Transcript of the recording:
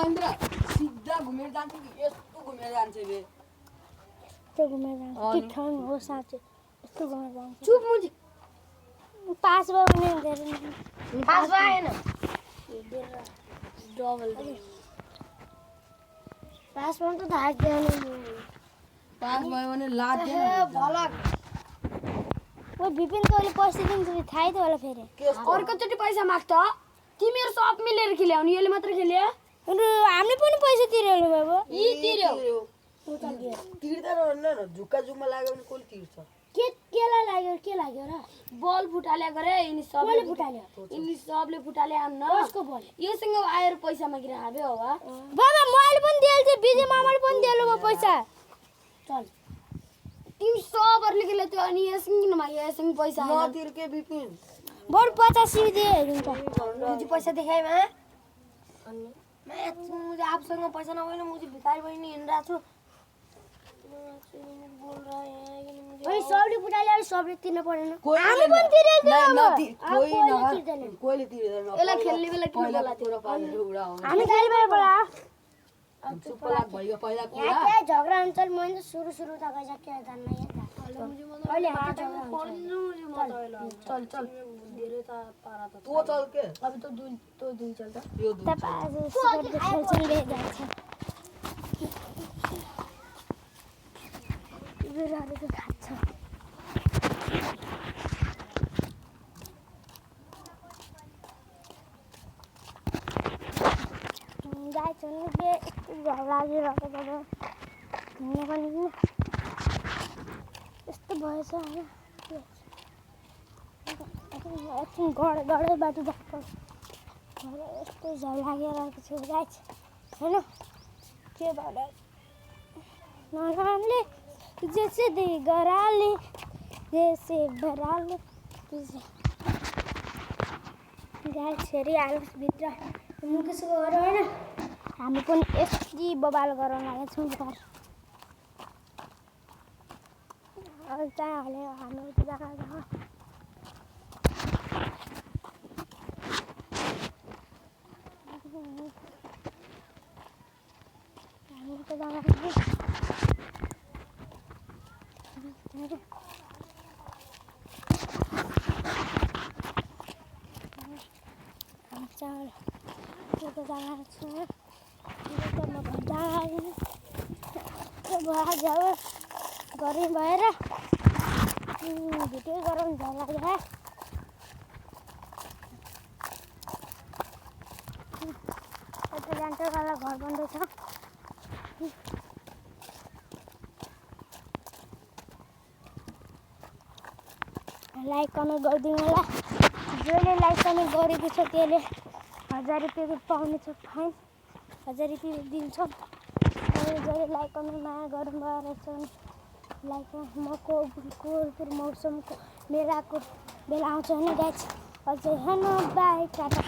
महेन्द्र सिधा घुमेर जान्छ कि यस्तो घुमेर जान्छ बे यस्तो घुमेर जान्छ के ठाउँ हो साँच्चै यस्तो घुमेर जान्छ चुप मुजी पास भयो भने धेरै पास भएन डबल पास भयो त थाहा थिएन पास भयो भने लाज ए भलक ओ विपिन तैँले पैसा दिन्छ थाहै थियो होला फेरि अर्कोचोटि पैसा माग्छ तिमीहरू सब मिलेर खेल्यौ नि यसले मात्र खेल्यो अनि हामीले पनि पैसा तिरेलो बाबु यी तिर्यो तिर्दैन न झुक्का जुम्मा लाग्यो भने कसले तिर्छ केलाई लाग्यो के लाग्यो र बल फुटाले गरे यिनी सबले फुटाल्यो यिनी सबले फुटाले आम्न कसको बल योसँग आएर पैसा मागिरा हाबे हो वा बाबा मैले पनि दिएल थिएँ बिजे मामाले पनि दिएलो म पैसा चल तिमी सबहरुले खेल्यो त्यो अनि यससँग किन माग्यो यससँग पैसा आएन नतिर के विपिन बरु 85 दिइदिन्छ मुझे पैसा देखाइमा मुझे आपसँग पैसा नभएन मुझे भिखारी बहिनी हिँड्रा छु बोल रहा है अनि सबले फुटाले सबले तिर्न पर्दैन हामी पनि तिरेको कोहीले तिर्दैन यसलाई खेल्ने बेला किन बोला पुरो पानी उडा हो हामी गाडीबाट बोला चुप लाग भयो पहिला यहाँ कुरा क्या झगडा हुन्छ नि मैले सुरु त गइसक्यो जान्न यहाँ कहिले हात झगडा हुन्छ चल चल धेरै त पारा त तँ चल के अब तो दुई चल त यो दुध तपाईँ आज सिगरेट खेल्छन् रे जान्छ बिरालोले खान्छ गाइस नि के झगडा लागिरहेको छ हिँड्न पनि नि यस्तो भएछ होइन एकछिन गडै बाटो भएको यस्तो झगडा लागिरहेको छ गाइस होइन के भएर नरामले जैसे दे गराले जैसे भराले गाइस फेरि हाल्नुहोस् भित्र मुकेशको घर होइन हामी पनि यति बबाल गराउन लागेको छौँ घर कहाँ हाल्यो हाम्रो त्यो जग्गा हाम्रो त जग्गा चावल त्यो जग्गा छ म घर जाऊ गर्मी भएर भिडियो गराउनु झन् लाग्यो यता जान्छ घर बन्दैछ लाइक कमेन्ट गरिदिनु होला जसले लाइक कमेन्ट गरेको छ त्यसले 1000 रुपियाँ पाउनेछ फाइन 1000 रुपियाँ दिन्छौँ जसले लाइक कमेन्ट माया गर्नुभयो रहेछ भने लाइक मको मौसमको मेलाको बेला आउँछ भने गाइस अझै हेर्नु बाई टाटा